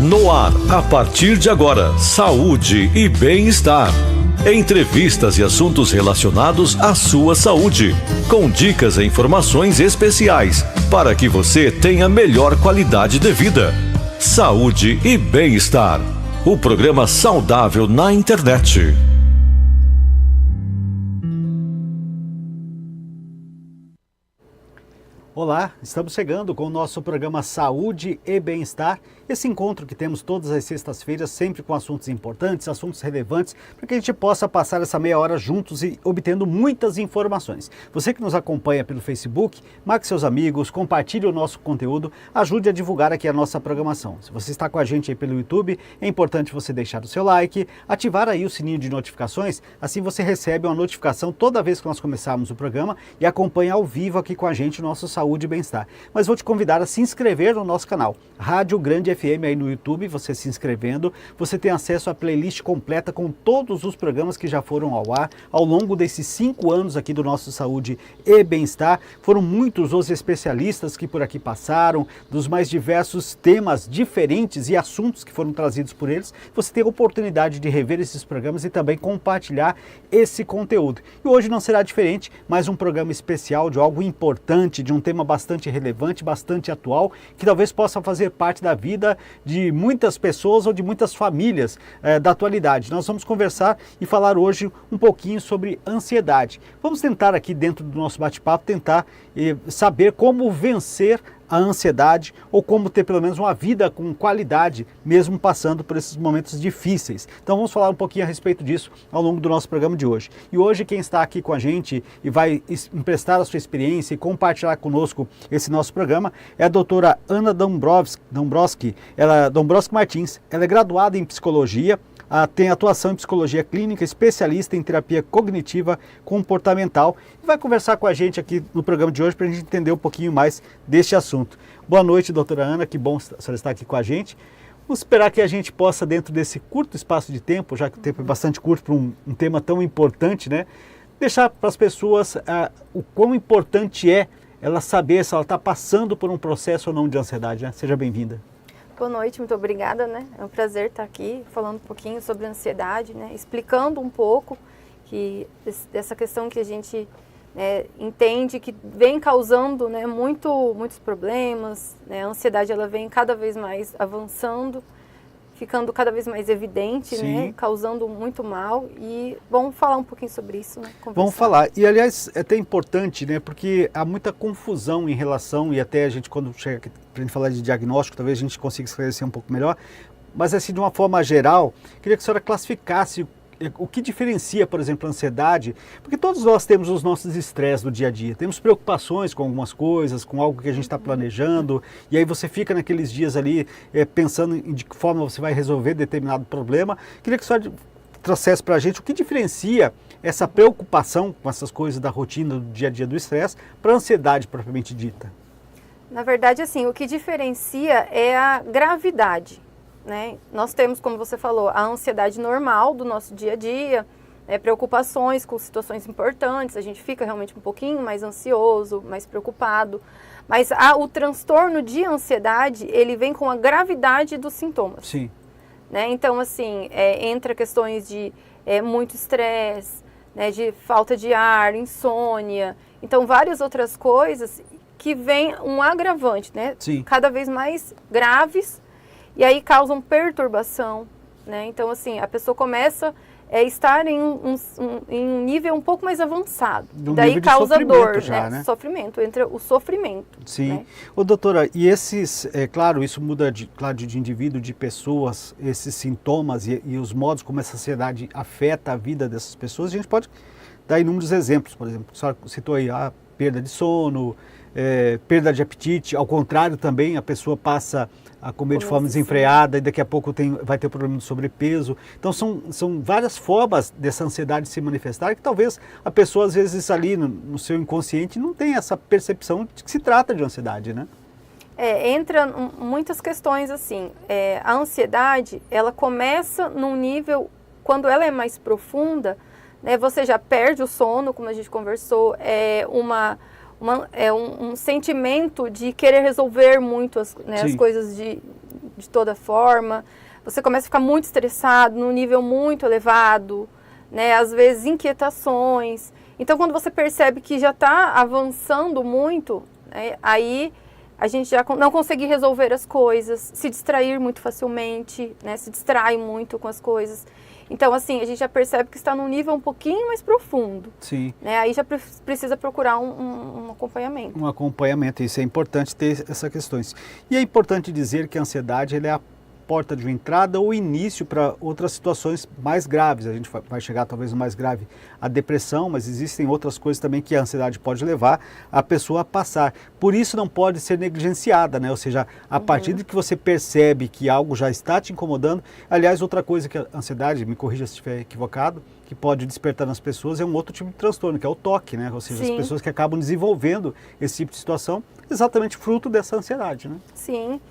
No ar, a partir de agora, saúde e bem-estar. Entrevistas e assuntos relacionados à sua saúde, com dicas e informações especiais para que você tenha melhor qualidade de vida. Saúde e bem-estar. O programa saudável na internet. Olá, estamos chegando com o nosso programa Saúde e Bem-Estar. Esse encontro que temos todas as sextas-feiras, sempre com assuntos importantes, assuntos relevantes, para que a gente possa passar essa meia hora juntos e obtendo muitas informações. Você que nos acompanha pelo Facebook, marque seus amigos, compartilhe o nosso conteúdo, ajude a divulgar aqui a nossa programação. Se você está com a gente aí pelo YouTube, é importante você deixar o seu like, ativar aí o sininho de notificações, assim você recebe uma notificação toda vez que nós começarmos o programa e acompanha ao vivo aqui com a gente o nosso Saúde e Bem-Estar. Mas vou te convidar a se inscrever no nosso canal, Rádio Grande FM aí no YouTube. Você se inscrevendo, você tem acesso à playlist completa com todos os programas que já foram ao ar ao longo desses 5 anos aqui do nosso Saúde e Bem-Estar. Foram muitos os especialistas que por aqui passaram, dos mais diversos temas diferentes e assuntos que foram trazidos por eles. Você tem a oportunidade de rever esses programas e também compartilhar esse conteúdo. E hoje não será diferente, mais um programa especial de algo importante, de um tema bastante relevante, bastante atual, que talvez possa fazer parte da vida de muitas pessoas ou de muitas famílias da atualidade. Nós vamos conversar e falar hoje um pouquinho sobre ansiedade. Vamos tentar aqui dentro do nosso bate-papo, tentar saber como vencer a ansiedade ou como ter pelo menos uma vida com qualidade, mesmo passando por esses momentos difíceis. Então vamos falar um pouquinho a respeito disso ao longo do nosso programa de hoje. E hoje quem está aqui com a gente e vai emprestar a sua experiência e compartilhar conosco esse nosso programa é a doutora Ana Dombrowski Martins. Ela é graduada em psicologia, tem atuação em psicologia clínica, especialista em terapia cognitiva comportamental e vai conversar com a gente aqui no programa de hoje para a gente entender um pouquinho mais deste assunto. Boa noite, doutora Ana, que bom a senhora estar aqui com a gente. Vamos esperar que a gente possa, dentro desse curto espaço de tempo, já que o tempo é bastante curto para um tema tão importante, né, deixar para as pessoas o quão importante é ela saber se ela está passando por um processo ou não de ansiedade, né? Seja bem-vinda. Boa noite, muito obrigada, né? É um prazer estar aqui falando um pouquinho sobre ansiedade, né? Explicando um pouco que essa questão que a gente entende que vem causando, né, muitos problemas, né? A ansiedade ela vem cada vez mais avançando, ficando cada vez mais evidente, né? Causando muito mal e vamos falar um pouquinho sobre isso, né? Vamos falar. E aliás, é até importante, né? Porque há muita confusão em relação, e até a gente quando chega aqui para a gente falar de diagnóstico, talvez a gente consiga esclarecer um pouco melhor, mas assim, de uma forma geral, queria que a senhora classificasse o que diferencia, por exemplo, a ansiedade, porque todos nós temos os nossos estresses do dia a dia, temos preocupações com algumas coisas, com algo que a gente está planejando, e aí você fica naqueles dias ali pensando em de que forma você vai resolver determinado problema. Queria que a senhora trouxesse para a gente o que diferencia essa preocupação com essas coisas da rotina, do dia a dia do estresse, para a ansiedade propriamente dita. Na verdade, assim, o que diferencia é a gravidade. Né? Nós temos, como você falou, a ansiedade normal do nosso dia a dia, preocupações com situações importantes, a gente fica realmente um pouquinho mais ansioso, mais preocupado, mas o transtorno de ansiedade, ele vem com a gravidade dos sintomas. Sim. Né? Então, assim, entra questões de muito estresse, né, de falta de ar, insônia, então várias outras coisas que vem um agravante, né? Sim. Cada vez mais graves, e aí causam perturbação, né? Então, assim, a pessoa começa a estar em um nível um pouco mais avançado. Daí causa dor, já, né? Sofrimento, entra o sofrimento. Sim. Né? Ô, doutora, e esses, claro, isso muda de indivíduo, de pessoas, esses sintomas e os modos como essa ansiedade afeta a vida dessas pessoas, a gente pode dar inúmeros exemplos, por exemplo, a senhora citou aí a perda de sono, perda de apetite, ao contrário também, a pessoa passa a comer de forma desenfreada e daqui a pouco vai ter problema de sobrepeso. Então são várias formas dessa ansiedade se manifestar que talvez a pessoa às vezes ali no seu inconsciente não tenha essa percepção de que se trata de ansiedade, né? Entra muitas questões assim, a ansiedade ela começa num nível, quando ela é mais profunda, né, você já perde o sono, como a gente conversou, um sentimento de querer resolver muito as coisas de toda forma, você começa a ficar muito estressado, num nível muito elevado, né? Às vezes inquietações. Então, quando você percebe que já está avançando muito, né, aí a gente já não consegue resolver as coisas, se distrair muito facilmente, né, se distrai muito com as coisas. Então, assim, a gente já percebe que está num nível um pouquinho mais profundo. Sim. Né? Aí já precisa procurar um acompanhamento. Um acompanhamento, isso é importante ter essas questões. E é importante dizer que a ansiedade ela é a porta de entrada ou início para outras situações mais graves. A gente vai chegar talvez no mais grave, a depressão, mas existem outras coisas também que a ansiedade pode levar a pessoa a passar. Por isso não pode ser negligenciada, né? Ou seja, a partir de que você percebe que algo já está te incomodando, aliás, outra coisa que a ansiedade, me corrija se estiver equivocado, que pode despertar nas pessoas é um outro tipo de transtorno, que é o toque, né? Ou seja, Sim. as pessoas que acabam desenvolvendo esse tipo de situação, exatamente fruto dessa ansiedade, né? Sim.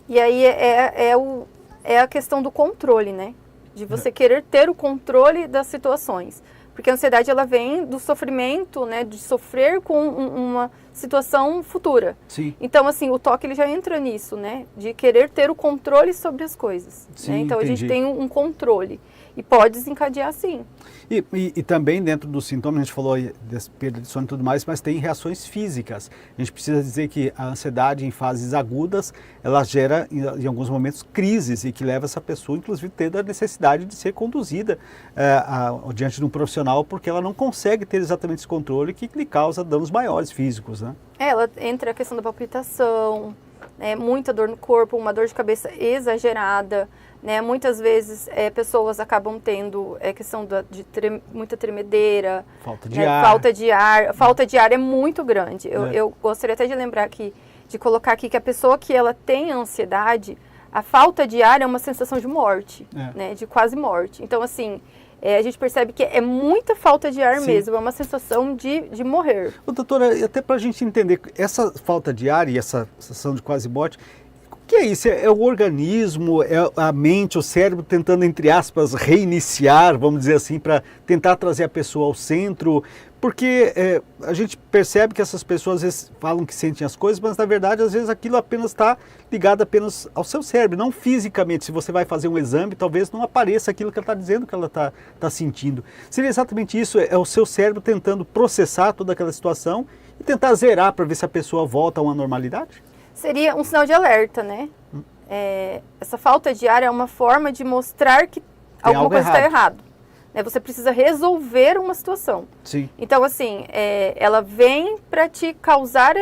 E aí é a questão do controle, né? De você querer ter o controle das situações. Porque a ansiedade, ela vem do sofrimento, né? De sofrer com uma situação futura. Sim. Então, assim, o toque, ele já entra nisso, né? De querer ter o controle sobre as coisas. Sim, né? Então, entendi. a gente tem um controle. E pode desencadear, sim. E também dentro dos sintomas, a gente falou aí de perda de sono e tudo mais, mas tem reações físicas. A gente precisa dizer que a ansiedade em fases agudas, ela gera em alguns momentos crises e que leva essa pessoa, inclusive, a ter a necessidade de ser conduzida diante de um profissional, porque ela não consegue ter exatamente esse controle que lhe causa danos maiores físicos, né? Ela entra a questão da palpitação, muita dor no corpo, uma dor de cabeça exagerada. Né, muitas vezes pessoas acabam tendo questão de muita tremedeira, falta de né, ar. Falta de ar. Falta de ar é muito grande. Eu gostaria até de lembrar aqui, de colocar aqui que a pessoa que ela tem ansiedade, a falta de ar é uma sensação de morte, né, de quase morte. Então, assim, a gente percebe que é muita falta de ar. Sim. Mesmo, é uma sensação de morrer. Doutora, até para a gente entender, essa falta de ar e essa sensação de quase morte, o que é isso? É o organismo, é a mente, o cérebro tentando, entre aspas, reiniciar, vamos dizer assim, para tentar trazer a pessoa ao centro? Porque a gente percebe que essas pessoas às vezes falam que sentem as coisas, mas na verdade às vezes aquilo apenas está ligado apenas ao seu cérebro, não fisicamente. Se você vai fazer um exame, talvez não apareça aquilo que ela está dizendo que ela está sentindo. Seria exatamente isso, é o seu cérebro tentando processar toda aquela situação e tentar zerar para ver se a pessoa volta a uma normalidade? Seria um sinal de alerta, né? Essa falta de ar é uma forma de mostrar que alguma coisa está errada. Você precisa resolver uma situação. Sim. Então, assim, ela vem para te causar,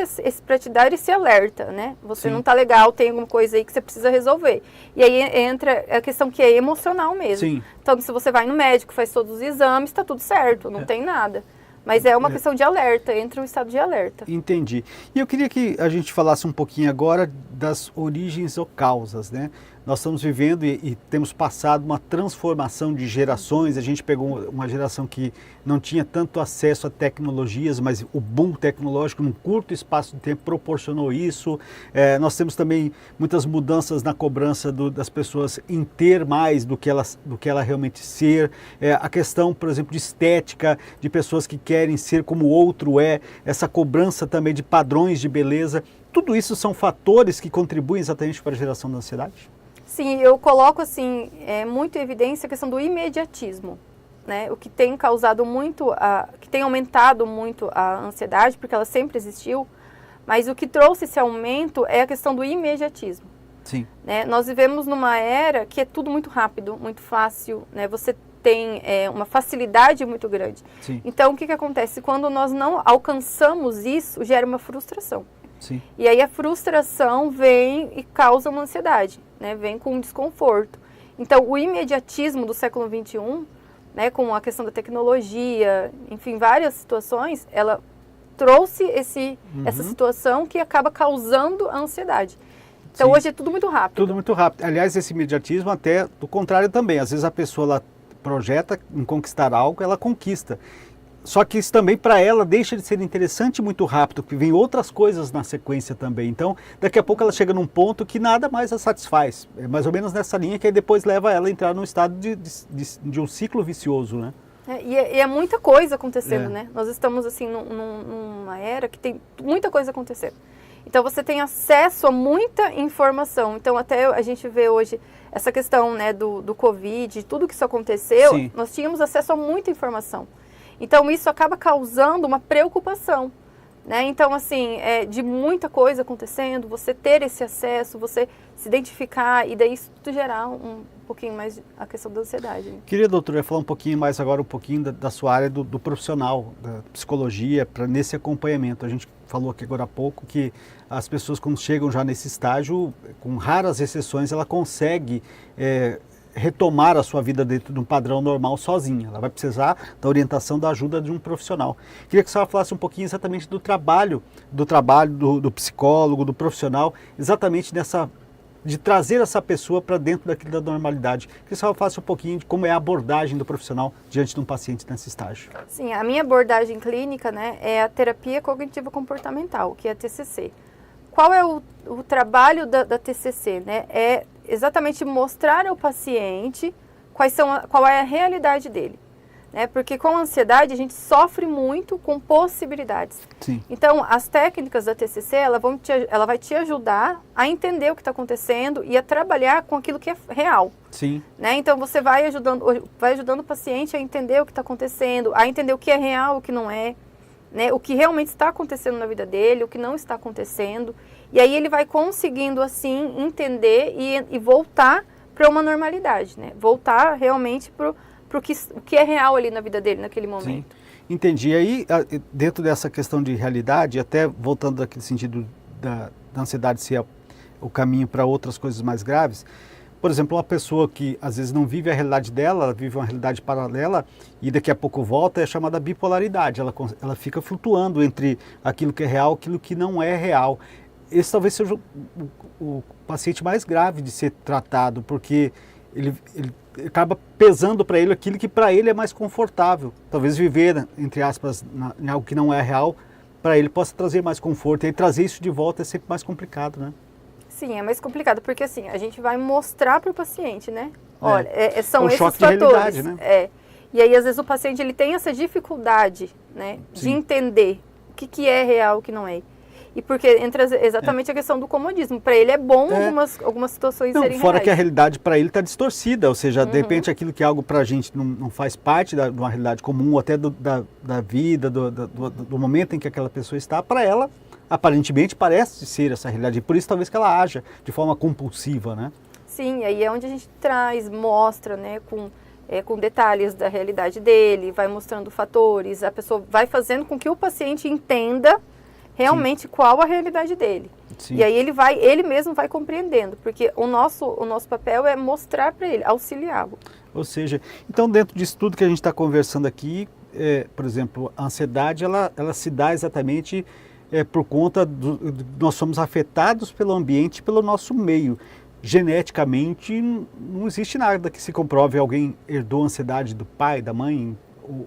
para te dar esse alerta, né? Você Sim. não está legal, tem alguma coisa aí que você precisa resolver. E aí entra a questão que é emocional mesmo. Sim. Então, se você vai no médico, faz todos os exames, está tudo certo, não tem nada. Mas é uma questão de alerta, entra um estado de alerta. Entendi. E eu queria que a gente falasse um pouquinho agora das origens ou causas, né? Nós estamos vivendo e temos passado uma transformação de gerações. A gente pegou uma geração que não tinha tanto acesso a tecnologias, mas o boom tecnológico num curto espaço de tempo proporcionou isso. Nós temos também muitas mudanças na cobrança das pessoas em ter mais do que ela realmente ser. A questão, por exemplo, de estética, de pessoas que querem ser como o outro é, essa cobrança também de padrões de beleza. Tudo isso são fatores que contribuem exatamente para a geração da ansiedade? Sim, eu coloco assim, muito em evidência a questão do imediatismo, né? O que tem causado muito, que tem aumentado muito a ansiedade, porque ela sempre existiu, mas o que trouxe esse aumento é a questão do imediatismo. Sim. Né? Nós vivemos numa era que é tudo muito rápido, muito fácil, né? Você tem uma facilidade muito grande. Sim. Então, o que acontece? Quando nós não alcançamos isso, gera uma frustração. Sim. E aí a frustração vem e causa uma ansiedade, né? Vem com um desconforto. Então, o imediatismo do século XXI, né, com a questão da tecnologia, enfim, várias situações, ela trouxe essa situação que acaba causando a ansiedade. Então, Sim. hoje é tudo muito rápido. Tudo muito rápido. Aliás, esse imediatismo até do contrário também. Às vezes a pessoa ela projeta em conquistar algo, ela conquista. Só que isso também para ela deixa de ser interessante muito rápido, porque vem outras coisas na sequência também. Então, daqui a pouco ela chega num ponto que nada mais a satisfaz. É mais ou menos nessa linha que aí depois leva ela a entrar num estado de um ciclo vicioso, né? E é muita coisa acontecendo, né? Nós estamos assim numa era que tem muita coisa acontecendo. Então, você tem acesso a muita informação. Então, até a gente vê hoje essa questão, né, do Covid, tudo que isso aconteceu, Sim. nós tínhamos acesso a muita informação. Então, isso acaba causando uma preocupação, né? Então, assim, de muita coisa acontecendo, você ter esse acesso, você se identificar e daí isso tudo gerar um pouquinho mais a questão da ansiedade. Queria, doutora, falar um pouquinho mais agora, um pouquinho da sua área do profissional, da psicologia, nesse acompanhamento. A gente falou aqui agora há pouco que as pessoas, quando chegam já nesse estágio, com raras exceções, ela consegue retomar a sua vida dentro de um padrão normal sozinha. Ela vai precisar da orientação, da ajuda de um profissional. Queria que a senhora falasse um pouquinho exatamente do trabalho do psicólogo, do profissional, exatamente de trazer essa pessoa para dentro daquilo da normalidade. Queria que a senhora falasse um pouquinho de como é a abordagem do profissional diante de um paciente nesse estágio. Sim, a minha abordagem clínica, né, é a terapia cognitiva comportamental, que é a TCC. Qual é o trabalho da TCC, né? É exatamente mostrar ao paciente qual é a realidade dele, né? Porque com a ansiedade a gente sofre muito com possibilidades. Sim. Então, as técnicas da TCC, ela vai te ajudar a entender o que está acontecendo e a trabalhar com aquilo que é real. Sim. Né? Então, você vai ajudando o paciente a entender o que está acontecendo, a entender o que é real, o que não é, né? O que realmente está acontecendo na vida dele, o que não está acontecendo. E aí ele vai conseguindo, assim, entender e voltar para uma normalidade, né? Voltar realmente para o que é real ali na vida dele, naquele momento. Sim. Entendi. Aí, dentro dessa questão de realidade, até voltando daquele sentido da ansiedade ser o caminho para outras coisas mais graves, por exemplo, uma pessoa que às vezes não vive a realidade dela, ela vive uma realidade paralela e daqui a pouco volta, é chamada bipolaridade. Ela fica flutuando entre aquilo que é real e aquilo que não é real. Esse talvez seja o paciente mais grave de ser tratado, porque ele acaba pesando para ele aquilo que para ele é mais confortável. Talvez viver, entre aspas, em algo que não é real, para ele possa trazer mais conforto. E trazer isso de volta é sempre mais complicado, né? Sim, é mais complicado, porque assim, a gente vai mostrar para o paciente, né? Olha, são esses choque fatores. De realidade, né? E aí, às vezes, o paciente ele tem essa dificuldade, né, de entender o que é real e o que não é. E porque entra exatamente a questão do comodismo. Para ele é bom algumas situações serem fora reais. que a realidade para ele está distorcida, ou seja, de repente aquilo que é algo para a gente não faz parte de uma realidade comum, ou até da vida, do momento em que aquela pessoa está, para ela, aparentemente, parece ser essa realidade. E por isso talvez que ela haja de forma compulsiva, né? Sim, aí é onde a gente mostra, né, com detalhes da realidade dele, vai mostrando fatores, a pessoa vai fazendo com que o paciente entenda realmente qual a realidade dele. Sim. E aí ele mesmo vai compreendendo, porque o nosso papel é mostrar para ele, auxiliá-lo. Ou seja, então dentro disso tudo que a gente está conversando aqui, por exemplo, a ansiedade, ela se dá exatamente por conta nós somos afetados pelo ambiente, pelo nosso meio. Geneticamente, não existe nada que se comprove alguém herdou ansiedade do pai, da mãe,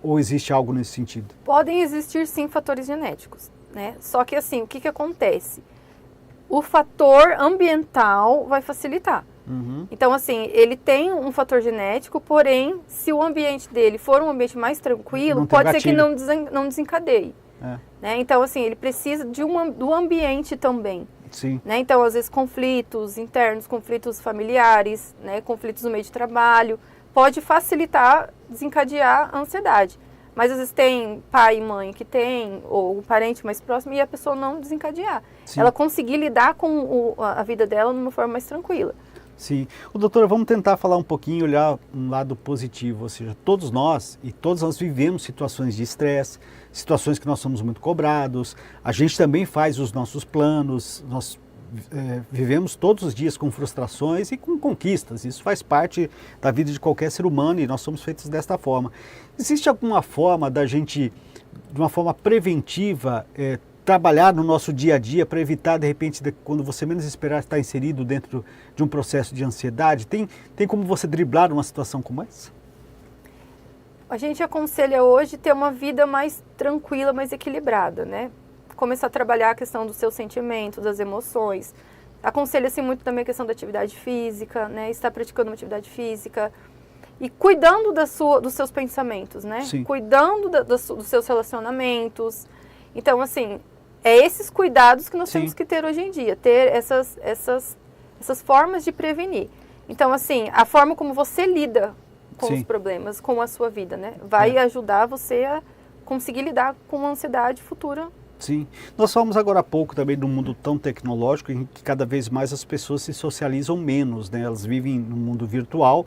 ou existe algo nesse sentido? Podem existir sim fatores genéticos, né? Só que assim, o que acontece? O fator ambiental vai facilitar. Então assim, ele tem um fator genético, porém, se o ambiente dele for um ambiente mais tranquilo, pode ser que não desencadeie. Né? Então assim, ele precisa do ambiente também. Sim. Né? Então, às vezes, conflitos internos, conflitos familiares, né? Conflitos no meio de trabalho, pode facilitar, desencadear a ansiedade. Mas, às vezes, tem pai e mãe que tem, ou um parente mais próximo, e a pessoa não desencadear. Sim. Ela conseguir lidar com a vida dela de uma forma mais tranquila. Sim. Doutora, vamos tentar falar um pouquinho, olhar um lado positivo, ou seja, todos nós vivemos situações de estresse, situações que nós somos muito cobrados, a gente também faz os nossos planos, nós vivemos todos os dias com frustrações e com conquistas, isso faz parte da vida de qualquer ser humano e nós somos feitos desta forma. Existe alguma forma da gente, de uma forma preventiva, trabalhar no nosso dia a dia para evitar, de repente, quando você menos esperar, estar inserido dentro de um processo de ansiedade? Tem como você driblar uma situação como essa? A gente aconselha hoje ter uma vida mais tranquila, mais equilibrada, né? Começar a trabalhar a questão dos seus sentimentos, das emoções. Aconselha-se muito também a questão da atividade física, né? Estar praticando uma atividade física e cuidando dos seus pensamentos, né? Sim. Cuidando dos seus relacionamentos. Então, assim, é esses cuidados que nós Sim. temos que ter hoje em dia, ter essas formas de prevenir. Então, assim, a forma como você lida com Sim. os problemas, com a sua vida, né? Vai ajudar você a conseguir lidar com uma ansiedade futura. Sim. Nós falamos agora há pouco também de um mundo tão tecnológico em que cada vez mais as pessoas se socializam menos, né? Elas vivem no mundo virtual,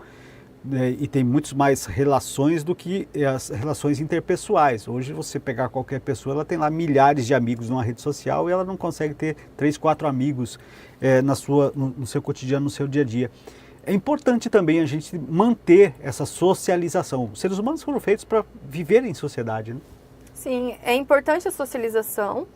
né? E tem muitas mais relações do que as relações interpessoais. Hoje você pegar qualquer pessoa, ela tem lá milhares de amigos numa rede social e ela não consegue ter 3, 4 amigos no seu cotidiano, no seu dia a dia. É importante também a gente manter essa socialização. Os seres humanos foram feitos para viver em sociedade, né? Sim, é importante a socialização,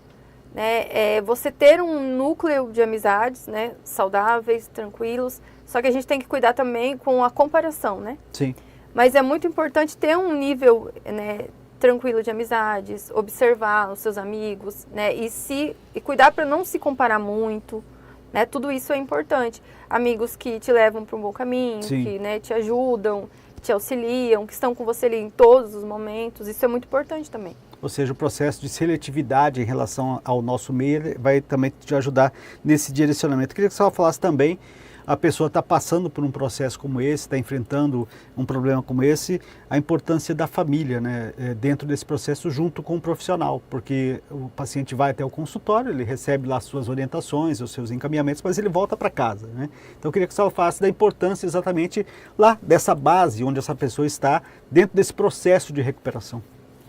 né? Você ter um núcleo de amizades, né? Saudáveis, tranquilos, só que a gente tem que cuidar também com a comparação, né? Sim. Mas é muito importante ter um nível, né, tranquilo de amizades, observar os seus amigos, né? E cuidar para não se comparar muito, né? Tudo isso é importante. Amigos que te levam para um bom caminho, Sim. que, né, te ajudam, te auxiliam, que estão com você ali em todos os momentos, isso é muito importante também. Ou seja, o processo de seletividade em relação ao nosso meio vai também te ajudar nesse direcionamento. Eu queria que você falasse também, a pessoa está passando por um processo como esse, está enfrentando um problema como esse, a importância da família, né, dentro desse processo junto com o profissional, porque o paciente vai até o consultório, ele recebe lá as suas orientações, os seus encaminhamentos, mas ele volta para casa, né? Então eu queria que você falasse da importância exatamente lá dessa base onde essa pessoa está dentro desse processo de recuperação.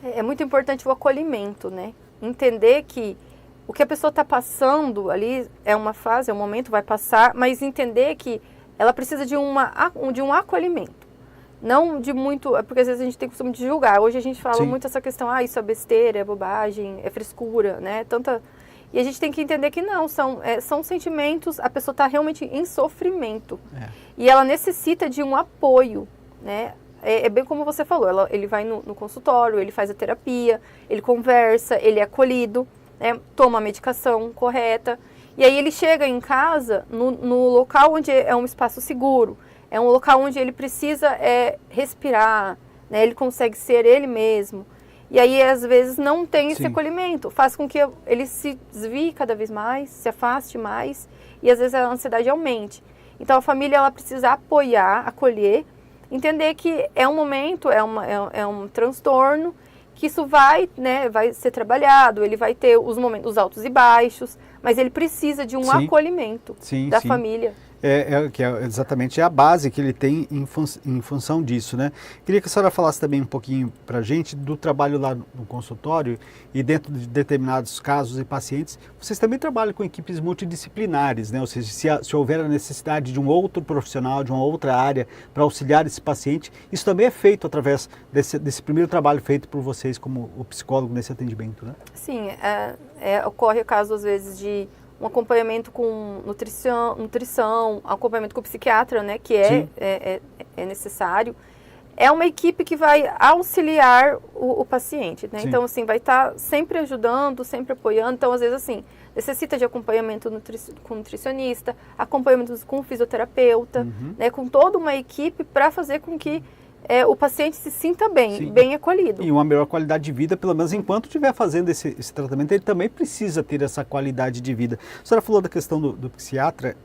É muito importante o acolhimento, né? Entender que o que a pessoa está passando ali é uma fase, é um momento, vai passar, mas entender que ela precisa de um acolhimento. Não de muito, porque às vezes a gente tem costume de julgar. Hoje a gente fala Sim. muito essa questão, isso é besteira, é bobagem, é frescura, né? E a gente tem que entender que não, são sentimentos, a pessoa está realmente em sofrimento. E ela necessita de um apoio, né? É bem como você falou, ele vai no consultório, ele faz a terapia, ele conversa, ele é acolhido, né, toma a medicação correta. E aí ele chega em casa no local onde é um espaço seguro, é um local onde ele precisa respirar, né, ele consegue ser ele mesmo. E aí, às vezes, não tem esse Sim. acolhimento, faz com que ele se desvie cada vez mais, se afaste mais, e às vezes a ansiedade aumente. Então a família ela precisa apoiar, acolher, entender que é um momento, é um transtorno, que isso vai ser trabalhado, ele vai ter os momentos altos e baixos, mas ele precisa de um Sim. acolhimento da família. Que é exatamente a base que ele tem em função disso, né? Queria que a senhora falasse também um pouquinho para a gente do trabalho lá no consultório e dentro de determinados casos e pacientes, vocês também trabalham com equipes multidisciplinares, né? Ou seja, se houver a necessidade de um outro profissional, de uma outra área para auxiliar esse paciente, isso também é feito através desse primeiro trabalho feito por vocês como o psicólogo nesse atendimento, né? Sim, ocorre o caso às vezes de um acompanhamento com nutrição, acompanhamento com o psiquiatra, né, que é necessário. É uma equipe que vai auxiliar o paciente, né? Sim. Então, assim, vai estar sempre ajudando, sempre apoiando. Então, às vezes, assim, necessita de acompanhamento com nutricionista, acompanhamento com fisioterapeuta, né, com toda uma equipe para fazer com que o paciente se sinta bem, Sim. bem acolhido. E uma melhor qualidade de vida, pelo menos enquanto estiver fazendo esse tratamento, ele também precisa ter essa qualidade de vida. A senhora falou da questão do psiquiatra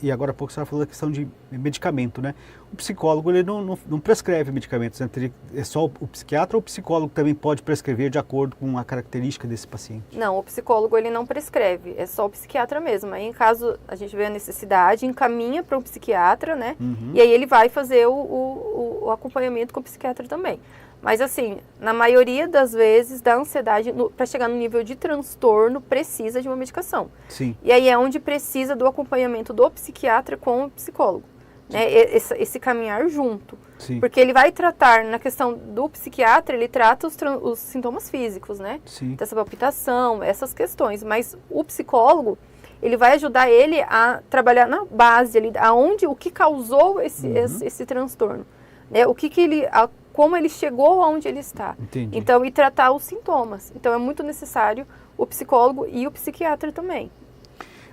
e agora há pouco a senhora falou da questão de medicamento, né? O psicólogo ele não prescreve medicamentos, né? É só o psiquiatra ou o psicólogo também pode prescrever de acordo com a característica desse paciente? Não, o psicólogo ele não prescreve, é só o psiquiatra mesmo. Aí, em caso a gente vê a necessidade, encaminha para o psiquiatra, né? E aí ele vai fazer o acompanhamento com o psiquiatra também. Mas assim, na maioria das vezes, da ansiedade, para chegar no nível de transtorno, precisa de uma medicação. Sim. E aí é onde precisa do acompanhamento do psiquiatra com o psicólogo. Né? Esse caminhar junto. Sim. Porque ele vai tratar, na questão do psiquiatra, ele trata os sintomas físicos, né? Sim. Dessa palpitação, essas questões. Mas o psicólogo, ele vai ajudar ele a trabalhar na base, o que causou esse transtorno. Né? Como ele chegou aonde ele está. Entendi. Então, e tratar os sintomas. Então, é muito necessário o psicólogo e o psiquiatra também.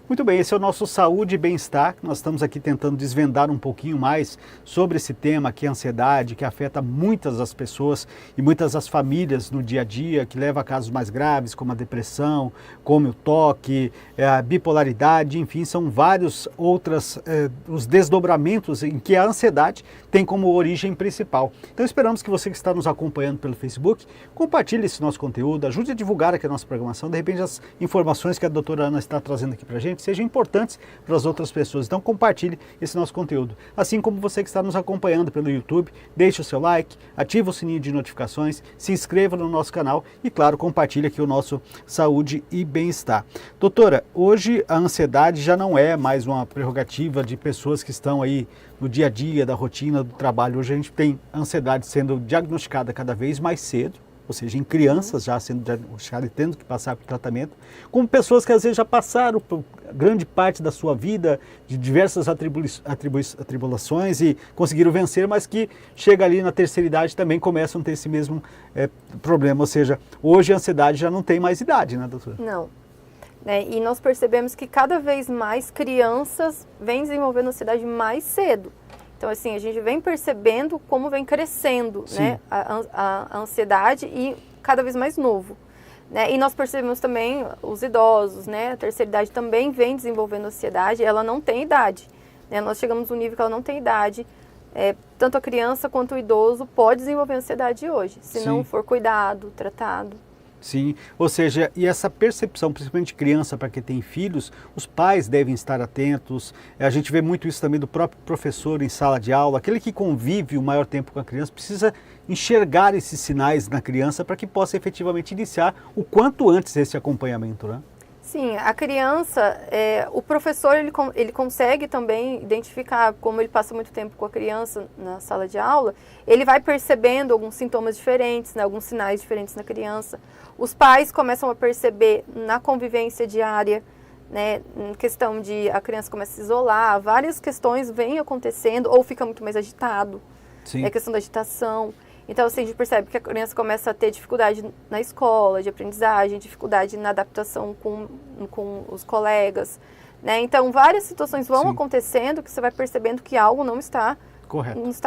Muito bem, esse é o nosso Saúde e Bem-Estar. Nós estamos aqui tentando desvendar um pouquinho mais sobre esse tema, que é a ansiedade, que afeta muitas das pessoas e muitas das famílias no dia a dia, que leva a casos mais graves, como a depressão, como o toque, a bipolaridade, enfim, são vários outros os desdobramentos em que a ansiedade tem como origem principal. Então esperamos que você que está nos acompanhando pelo Facebook, compartilhe esse nosso conteúdo, ajude a divulgar aqui a nossa programação, de repente as informações que a doutora Ana está trazendo aqui para a gente sejam importantes para as outras pessoas. Então compartilhe esse nosso conteúdo. Assim como você que está nos acompanhando pelo YouTube, deixe o seu like, ative o sininho de notificações, se inscreva no nosso canal e, claro, compartilhe aqui o nosso Saúde e Bem-Estar. Doutora, hoje a ansiedade já não é mais uma prerrogativa de pessoas que estão aí no dia a dia, da rotina do trabalho. Hoje a gente tem ansiedade sendo diagnosticada cada vez mais cedo, ou seja, em crianças já sendo diagnosticadas e tendo que passar por tratamento, como pessoas que às vezes já passaram por grande parte da sua vida, de diversas atribulações e conseguiram vencer, mas que chega ali na terceira idade também começam a ter esse mesmo problema. Ou seja, hoje a ansiedade já não tem mais idade, né, doutora? Não. E nós percebemos que cada vez mais crianças vêm desenvolvendo ansiedade mais cedo. Então, assim, a gente vem percebendo como vem crescendo, né, a ansiedade e cada vez mais novo. Né? E nós percebemos também os idosos, né, a terceira idade também vem desenvolvendo ansiedade, ela não tem idade. Né? Nós chegamos num nível que ela não tem idade. Tanto a criança quanto o idoso pode desenvolver ansiedade hoje, se não for cuidado, tratado. Sim, ou seja, e essa percepção, principalmente de criança, para quem tem filhos, os pais devem estar atentos. A gente vê muito isso também do próprio professor em sala de aula. Aquele que convive o maior tempo com a criança precisa enxergar esses sinais na criança para que possa efetivamente iniciar o quanto antes esse acompanhamento, né? Sim, a criança, o professor ele consegue também identificar, como ele passa muito tempo com a criança na sala de aula, ele vai percebendo alguns sintomas diferentes, né, alguns sinais diferentes na criança. Os pais começam a perceber na convivência diária, né, em questão de a criança começa a se isolar, várias questões vêm acontecendo ou fica muito mais agitado, é questão da agitação. Então, assim, a gente percebe que a criança começa a ter dificuldade na escola, de aprendizagem, dificuldade na adaptação com os colegas, né? Então, várias situações vão acontecendo que você vai percebendo que algo não está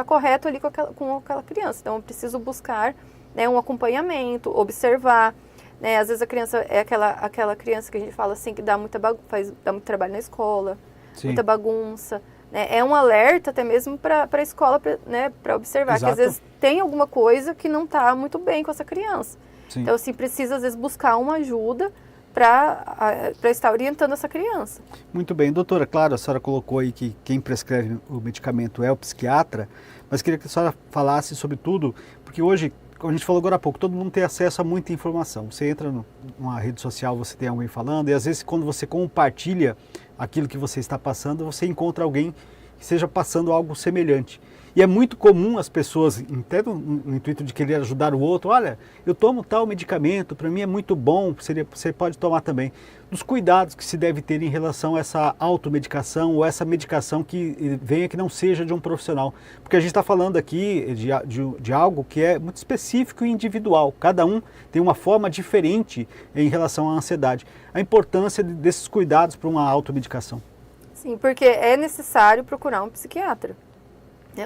correto ali com aquela criança. Então, eu preciso buscar, né, um acompanhamento, observar, né? Às vezes a criança é aquela criança que a gente fala assim, que dá dá muito trabalho na escola, muita bagunça. É um alerta até mesmo para a escola, né, para observar. Exato. Que às vezes tem alguma coisa que não está muito bem com essa criança. Sim. Então, assim, precisa às vezes buscar uma ajuda para estar orientando essa criança. Muito bem. Doutora, claro, a senhora colocou aí que quem prescreve o medicamento é o psiquiatra, mas queria que a senhora falasse sobre tudo, porque hoje, como a gente falou agora há pouco, todo mundo tem acesso a muita informação. Você entra numa rede social, você tem alguém falando, e às vezes quando você compartilha aquilo que você está passando, você encontra alguém que esteja passando algo semelhante. E é muito comum as pessoas, até no intuito de querer ajudar o outro, olha, eu tomo tal medicamento, para mim é muito bom, você pode tomar também. Dos cuidados que se deve ter em relação a essa automedicação ou essa medicação que venha que não seja de um profissional. Porque a gente está falando aqui de algo que é muito específico e individual. Cada um tem uma forma diferente em relação à ansiedade. A importância desses cuidados para uma automedicação. Sim, porque é necessário procurar um psiquiatra.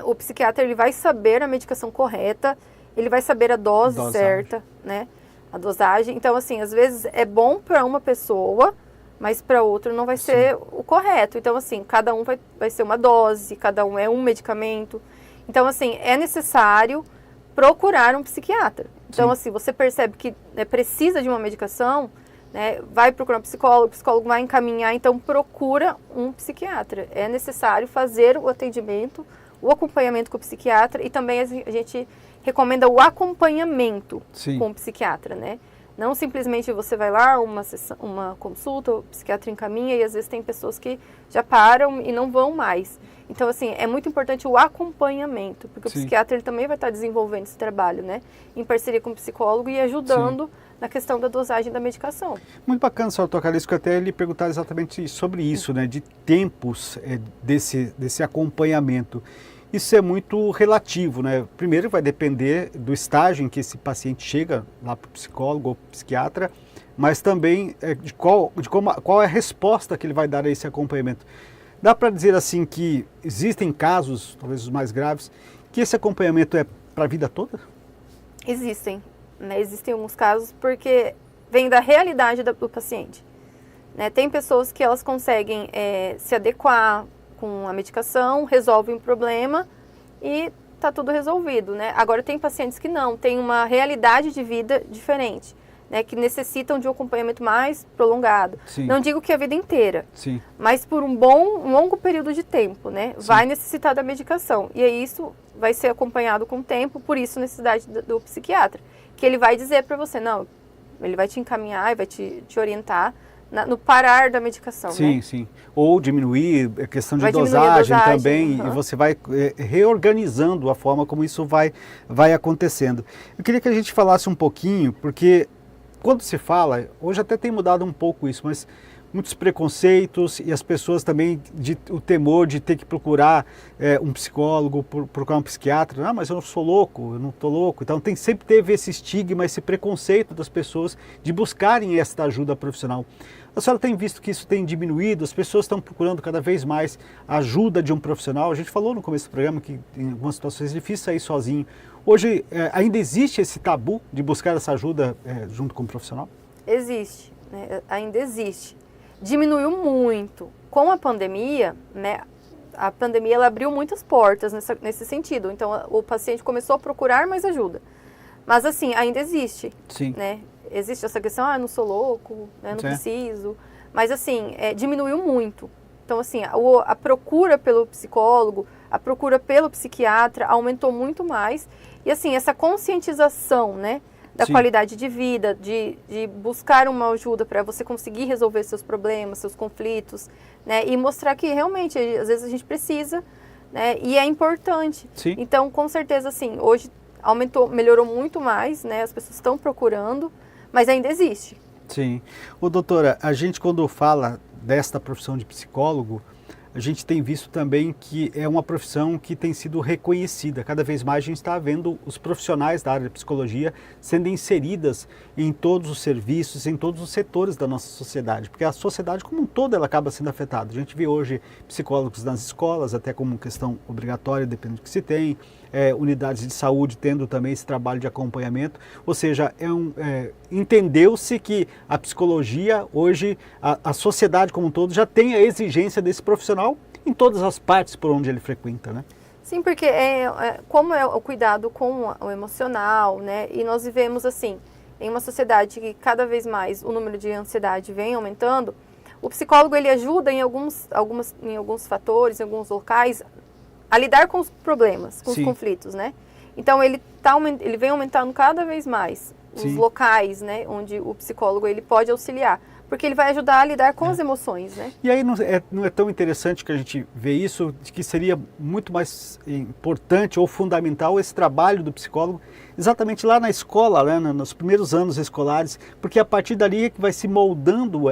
O psiquiatra ele vai saber a medicação correta, ele vai saber a dosagem certa, né? A dosagem. Então, assim, às vezes é bom para uma pessoa, mas para outra não vai ser o correto. Então, assim, cada um vai ser uma dose, cada um é um medicamento. Então, assim, é necessário procurar um psiquiatra. Então, assim, você percebe que precisa de uma medicação, né, vai procurar um psicólogo, o psicólogo vai encaminhar, então procura um psiquiatra. É necessário fazer o atendimento, o acompanhamento com o psiquiatra e também a gente recomenda o acompanhamento com o psiquiatra, né? Não simplesmente você vai lá, uma consulta, o psiquiatra encaminha e às vezes tem pessoas que já param e não vão mais. Então, assim, é muito importante o acompanhamento, porque o psiquiatra ele também vai estar desenvolvendo esse trabalho, né? Em parceria com o psicólogo e ajudando na questão da dosagem da medicação. Muito bacana, senhora tocar isso, que eu até lhe perguntar exatamente sobre isso, né? De tempos desse acompanhamento. Isso é muito relativo, né? Primeiro vai depender do estágio em que esse paciente chega lá para o psicólogo ou psiquiatra, mas também qual é a resposta que ele vai dar a esse acompanhamento. Dá para dizer assim que existem casos, talvez os mais graves, que esse acompanhamento é para a vida toda? Existem, né? Existem alguns casos porque vem da realidade do paciente. Né? Tem pessoas que elas conseguem se adequar com a medicação, resolvem o problema e está tudo resolvido, né? Agora tem pacientes que não, tem uma realidade de vida diferente, né? Que necessitam de um acompanhamento mais prolongado. Sim. Não digo que a vida inteira, Sim. mas por um longo período de tempo, né? Sim. Vai necessitar da medicação. E aí isso vai ser acompanhado com o tempo, por isso a necessidade do psiquiatra. Que ele vai dizer para você, não, ele vai te encaminhar e vai te orientar no parar da medicação, sim, né? Sim. Ou diminuir a questão de Vai diminuir dosagem a dosagem, também, e você vai reorganizando a forma como isso vai acontecendo. Eu queria que a gente falasse um pouquinho, porque quando se fala, hoje até tem mudado um pouco isso, mas muitos preconceitos e as pessoas também, o temor de ter que procurar um psicólogo, procurar um psiquiatra. Mas eu não sou louco, eu não estou louco. Então sempre teve esse estigma, esse preconceito das pessoas de buscarem esta ajuda profissional. A senhora tem visto que isso tem diminuído, as pessoas estão procurando cada vez mais a ajuda de um profissional. A gente falou no começo do programa que em algumas situações é difícil sair sozinho. Hoje ainda existe esse tabu de buscar essa ajuda junto com o profissional? Existe, né? Ainda existe. Diminuiu muito. Com a pandemia, né? A pandemia ela abriu muitas portas nesse sentido. Então o paciente começou a procurar mais ajuda. Mas assim, ainda existe. Sim. Né? Existe essa questão, eu não sou louco, né? Não preciso. Mas assim, diminuiu muito. Então assim, a procura pelo psicólogo, a procura pelo psiquiatra aumentou muito mais. E assim, essa conscientização, né? Da Sim. qualidade de vida, de buscar uma ajuda para você conseguir resolver seus problemas, seus conflitos, né? E mostrar que realmente, às vezes a gente precisa, né? E é importante. Sim. Então, com certeza, assim, hoje melhorou muito mais, né? As pessoas estão procurando, mas ainda existe. Sim. Doutora, a gente quando fala desta profissão de psicólogo, a gente tem visto também que é uma profissão que tem sido reconhecida. Cada vez mais a gente está vendo os profissionais da área de psicologia sendo inseridas em todos os serviços, em todos os setores da nossa sociedade, porque a sociedade como um todo ela acaba sendo afetada. A gente vê hoje psicólogos nas escolas, até como questão obrigatória, dependendo do que se tem, unidades de saúde tendo também esse trabalho de acompanhamento, ou seja, entendeu-se que a psicologia hoje, a sociedade como um todo já tem a exigência desse profissional em todas as partes por onde ele frequenta, né? Sim, porque como é o cuidado com o emocional, né? E nós vivemos assim, em uma sociedade que cada vez mais o número de ansiedade vem aumentando, o psicólogo ele ajuda em alguns fatores, em alguns locais, a lidar com os problemas, com Sim. os conflitos, né? Então ele vem aumentando cada vez mais os Sim. locais, né, onde o psicólogo ele pode auxiliar, porque ele vai ajudar a lidar com as emoções, né? E aí não é tão interessante que a gente vê isso, de que seria muito mais importante ou fundamental esse trabalho do psicólogo exatamente lá na escola, né, nos primeiros anos escolares, porque a partir dali é que vai se moldando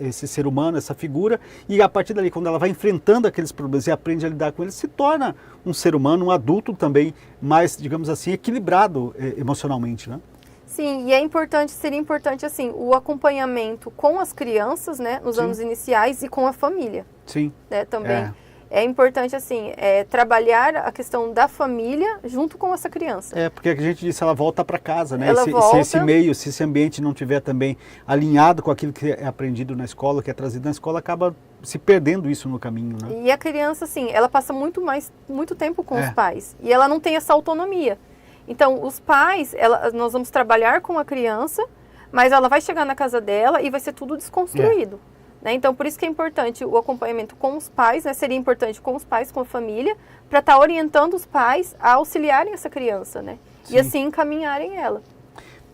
esse ser humano, essa figura, e a partir dali, quando ela vai enfrentando aqueles problemas e aprende a lidar com eles, se torna um ser humano, um adulto também mais, digamos assim, equilibrado emocionalmente, né? Sim, e seria importante assim, o acompanhamento com as crianças, né, nos Sim. anos iniciais e com a família, Sim. né, também. É importante assim, trabalhar a questão da família junto com essa criança. Porque a gente disse, ela volta para casa, né? Ela volta. Se esse ambiente não tiver também alinhado com aquilo que é aprendido na escola, que é trazido na escola, acaba se perdendo isso no caminho, né? E a criança, assim, ela passa muito tempo com os pais e ela não tem essa autonomia. Então, os pais, nós vamos trabalhar com a criança, mas ela vai chegar na casa dela e vai ser tudo desconstruído. Né? Então, por isso que é importante o acompanhamento com os pais, né? Seria importante com os pais, com a família, para estar orientando os pais a auxiliarem essa criança, né? Sim. E assim encaminharem ela.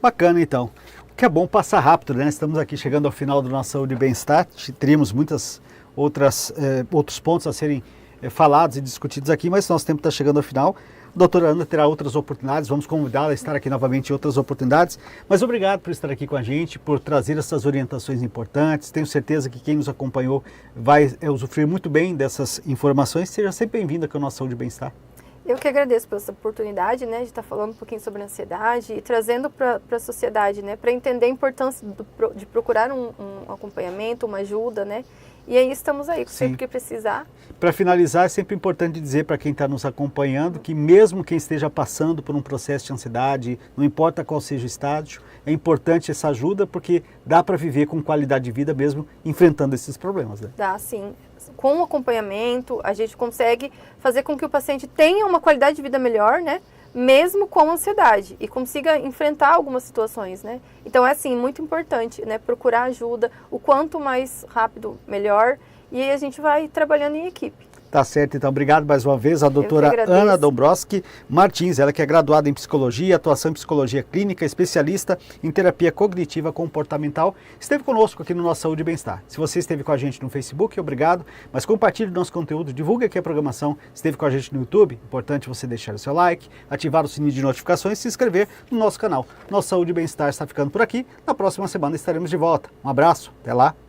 Bacana, então. O que é bom passar rápido, né? Estamos aqui chegando ao final do nosso Saúde e Bem-Estar. Teríamos muitos outros pontos a serem falados e discutidos aqui, mas nosso tempo está chegando ao final. A doutora Ana terá outras oportunidades, vamos convidá-la a estar aqui novamente em outras oportunidades. Mas obrigado por estar aqui com a gente, por trazer essas orientações importantes. Tenho certeza que quem nos acompanhou vai usufruir muito bem dessas informações. Seja sempre bem-vinda aqui ao nosso Saúde e Bem-Estar. Eu que agradeço pela essa oportunidade, né, de estar falando um pouquinho sobre ansiedade e trazendo para a sociedade, né, para entender a importância de procurar um acompanhamento, uma ajuda, né, e aí estamos aí, sempre que precisar. Para finalizar, é sempre importante dizer para quem está nos acompanhando que mesmo quem esteja passando por um processo de ansiedade, não importa qual seja o estágio, é importante essa ajuda porque dá para viver com qualidade de vida mesmo enfrentando esses problemas. Né? Dá, sim. Com o acompanhamento, a gente consegue fazer com que o paciente tenha uma qualidade de vida melhor, né? Mesmo com ansiedade e consiga enfrentar algumas situações, né? Então é assim, muito importante, né? Procurar ajuda, o quanto mais rápido, melhor, e aí a gente vai trabalhando em equipe. Tá certo, então obrigado mais uma vez a doutora Ana Dombrowski Martins, ela que é graduada em psicologia, atuação em psicologia clínica, especialista em terapia cognitiva comportamental, esteve conosco aqui no Nossa Saúde e Bem-Estar. Se você esteve com a gente no Facebook, obrigado, mas compartilhe o nosso conteúdo, divulgue aqui a programação, esteve com a gente no YouTube, importante você deixar o seu like, ativar o sininho de notificações e se inscrever no nosso canal. Nossa Saúde e Bem-Estar está ficando por aqui, na próxima semana estaremos de volta. Um abraço, até lá!